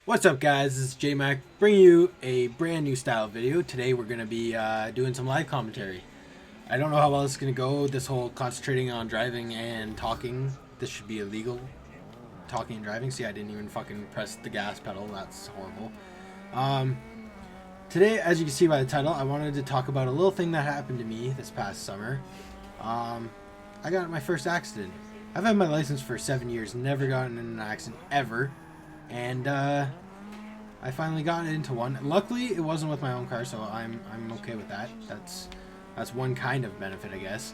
What's up guys, this is J-Mac bringing you a brand new style video. Today we're going to be doing some live commentary. I don't know how well it's going to go, this whole concentrating on driving and talking. This should be illegal, talking and driving. See, I didn't even fucking press the gas pedal, that's horrible. Today, as you can see by the title, I wanted to talk about a little thing that happened to me this past summer. I got in my first accident. I've had my license for 7 years, never gotten in an accident ever. And I finally got into one. Luckily, it wasn't with my own car, so I'm okay with that. That's one kind of benefit, I guess.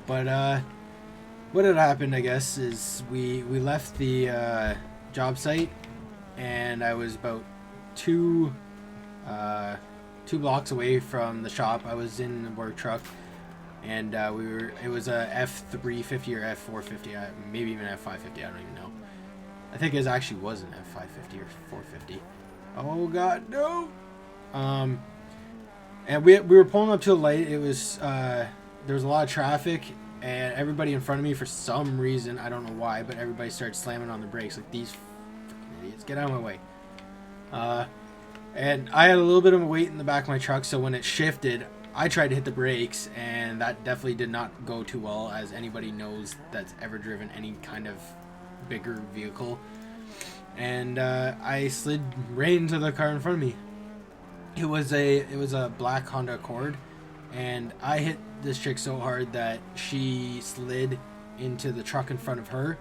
But what had happened, I guess, is we left the job site, and I was about two blocks away from the shop. I was in the work truck, and it was a F350 or F450, maybe even F550. I don't even know. I think it actually was an F550 or 450. Oh god, no! And we were pulling up to a light. It was there was a lot of traffic, and everybody in front of me, for some reason, I don't know why, but everybody started slamming on the brakes like these freaking idiots. Get out of my way. And I had a little bit of a weight in the back of my truck, so when it shifted, I tried to hit the brakes, and that definitely did not go too well, as anybody knows that's ever driven any kind of bigger vehicle. And I slid right into the car in front of me. It was a black Honda Accord, and I hit this chick so hard that she slid into the truck in front of her,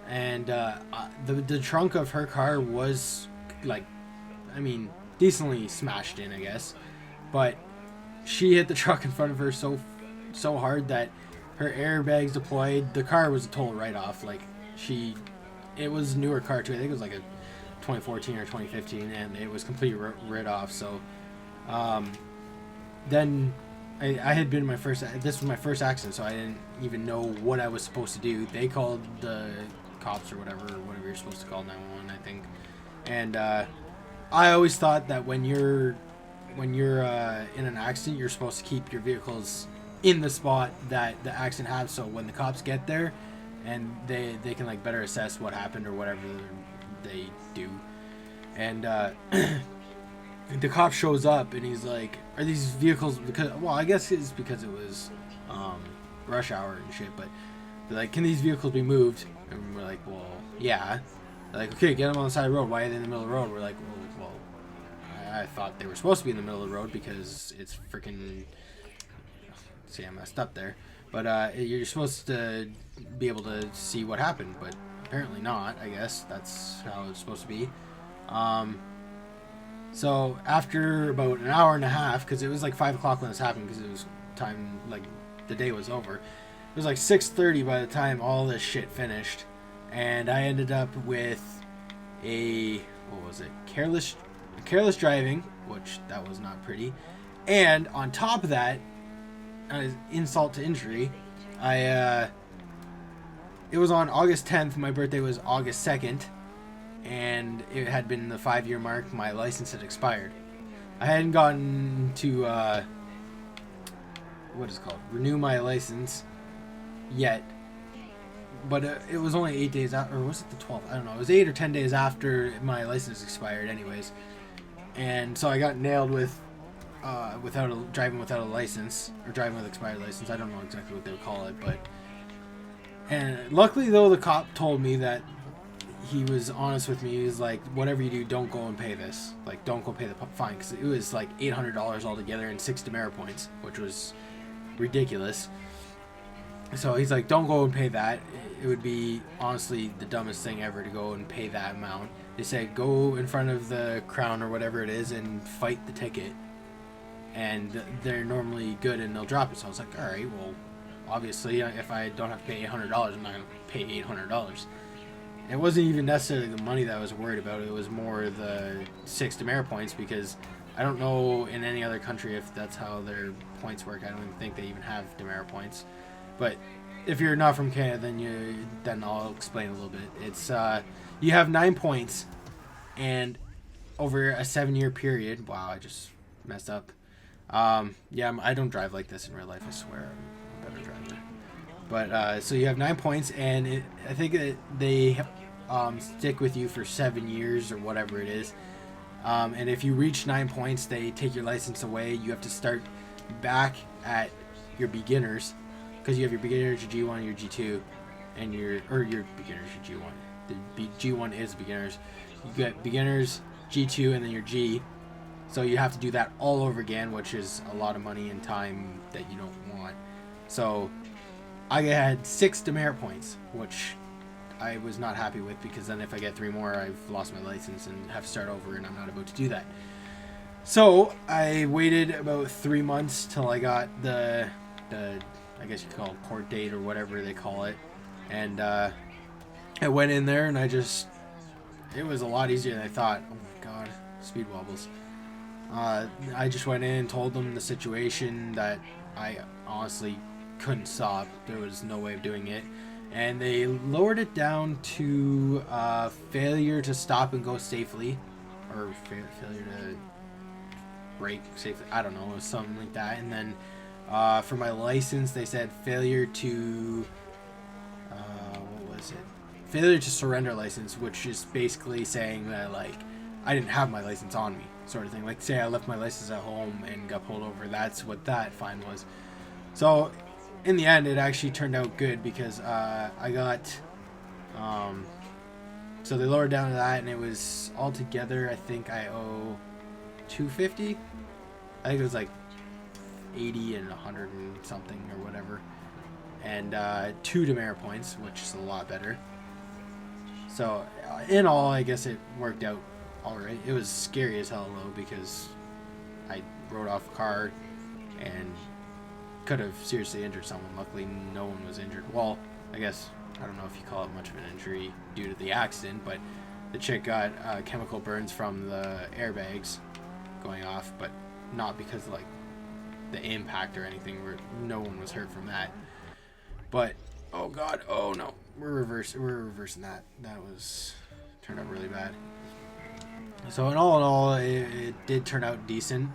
and the trunk of her car was like, I mean, decently smashed in, I guess, but she hit the truck in front of her so hard that her airbags deployed. The car was a total write-off. Like, it was a newer car too. I think it was like a 2014 or 2015, and it was completely writ off. So then I had been this was my first accident, so I didn't even know what I was supposed to do. They called the cops or whatever you're supposed to call 911, I think. And I always thought that when you're in an accident, you're supposed to keep your vehicles in the spot that the accident happened, so when the cops get there, and they can like better assess what happened or whatever they do. And the cop shows up, and he's like, are these vehicles, because, well, I guess it's because it was rush hour and shit, but they're like, can these vehicles be moved? And we're like, well, yeah. They're like, okay, get them on the side of the road. Why are they in the middle of the road? We're like, well, I thought they were supposed to be in the middle of the road because it's freaking, see, I messed up there. But you're supposed to be able to see what happened, but apparently not, I guess. That's how it's supposed to be. So after about an hour and a half, because it was like 5 o'clock when this happened, because it was time, like, the day was over. It was like 6:30 by the time all this shit finished. And I ended up with careless driving, which that was not pretty. And on top of that, insult to injury, it was on August 10th. My birthday was August 2nd, and it had been the 5-year mark. My license had expired. I hadn't gotten to renew my license yet, but it was only 8 days after, or was it the 12th? I don't know. It was 8 or 10 days after my license expired, anyways. And so I got nailed with driving without a license, or driving with expired license. I don't know exactly what they would call it, but, and luckily though, the cop told me that he was honest with me. He was like, whatever you do, don't go and pay this. Like, don't go pay the fine, because it was like $800 altogether and 6 demerit points, which was ridiculous. So he's like, don't go and pay that. It would be honestly the dumbest thing ever to go and pay that amount. They said, go in front of the Crown or whatever it is and fight the ticket. And they're normally good, and they'll drop it. So I was like, all right, well, obviously, if I don't have to pay $800, I'm not going to pay $800. It wasn't even necessarily the money that I was worried about. It was more the 6 demerit points, because I don't know in any other country if that's how their points work. I don't even think they even have demerit points. But if you're not from Canada, then I'll explain a little bit. It's you have 9 points, and over a 7-year period. Wow, I just messed up. Yeah, I don't drive like this in real life, I swear. I'm a better driver. But so you have 9 points, and I think they stick with you for 7 years or whatever it is. And if you reach 9 points, they take your license away. You have to start back at your beginners, because you have your beginners, your G1, your G2, and your beginners, your G1. The G1 is beginners. You get beginners, G2, and then your G. So you have to do that all over again, which is a lot of money and time that you don't want. So I had 6 demerit points, which I was not happy with, because then if I get 3 more, I've lost my license and have to start over, and I'm not about to do that. So I waited about 3 months till I got the I guess you call it court date or whatever they call it, and I went in there and it was a lot easier than I thought. Oh my god, speed wobbles. I just went in and told them the situation, that I honestly couldn't stop. There was no way of doing it. And they lowered it down to failure to stop and go safely, or failure to brake safely. I don't know, it was something like that. And then for my license, they said failure to what was it? Failure to surrender license, which is basically saying that, like, I didn't have my license on me, sort of thing. Like, say I left my license at home and got pulled over. That's what that fine was. So in the end, it actually turned out good, because I got so they lowered down to that, and it was altogether, I think I owe $250. I think it was like 80 and 100 and something or whatever, and 2 demerit points, which is a lot better. So in all, I guess it worked out all right. It was scary as hell though, because I rode off a car and could have seriously injured someone. Luckily, no one was injured. Well, I guess, I don't know if you call it much of an injury due to the accident, but the chick got chemical burns from the airbags going off, but not because of, like, the impact or anything, where no one was hurt from that. But oh god, oh no, we're reversing that. That turned out really bad. So in all, it did turn out decent.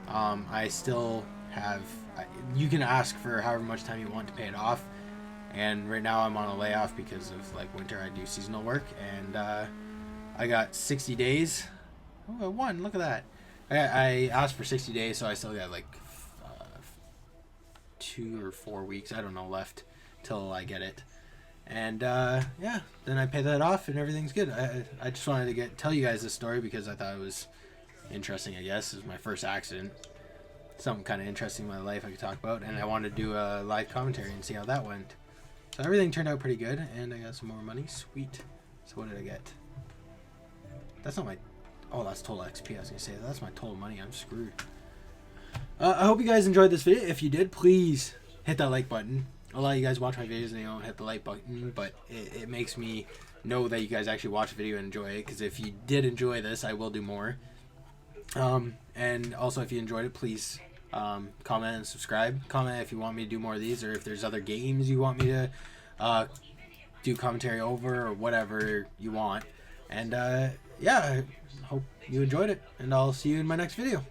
I still have, you can ask for however much time you want to pay it off, and right now I'm on a layoff because of, like, winter. I do seasonal work, and I got 60 days. Oh, I won, look at that. I asked for 60 days, so I still got like 2 or 4 weeks, I don't know, left till I get it. And yeah, then I pay that off and everything's good. I just wanted to tell you guys this story because I thought it was interesting, I guess. It was my first accident. Something kind of interesting in my life I could talk about, and I wanted to do a live commentary and see how that went. So everything turned out pretty good, and I got some more money. Sweet. So what did I get? That's not my... Oh, that's total XP. I was going to say, that's my total money. I'm screwed. I hope you guys enjoyed this video. If you did, please hit that like button. A lot of you guys watch my videos and they don't hit the like button, but it makes me know that you guys actually watch the video and enjoy it, because if you did enjoy this, I will do more. And also, if you enjoyed it, please comment and subscribe. Comment if you want me to do more of these, or if there's other games you want me to do commentary over, or whatever you want. And yeah, I hope you enjoyed it, and I'll see you in my next video.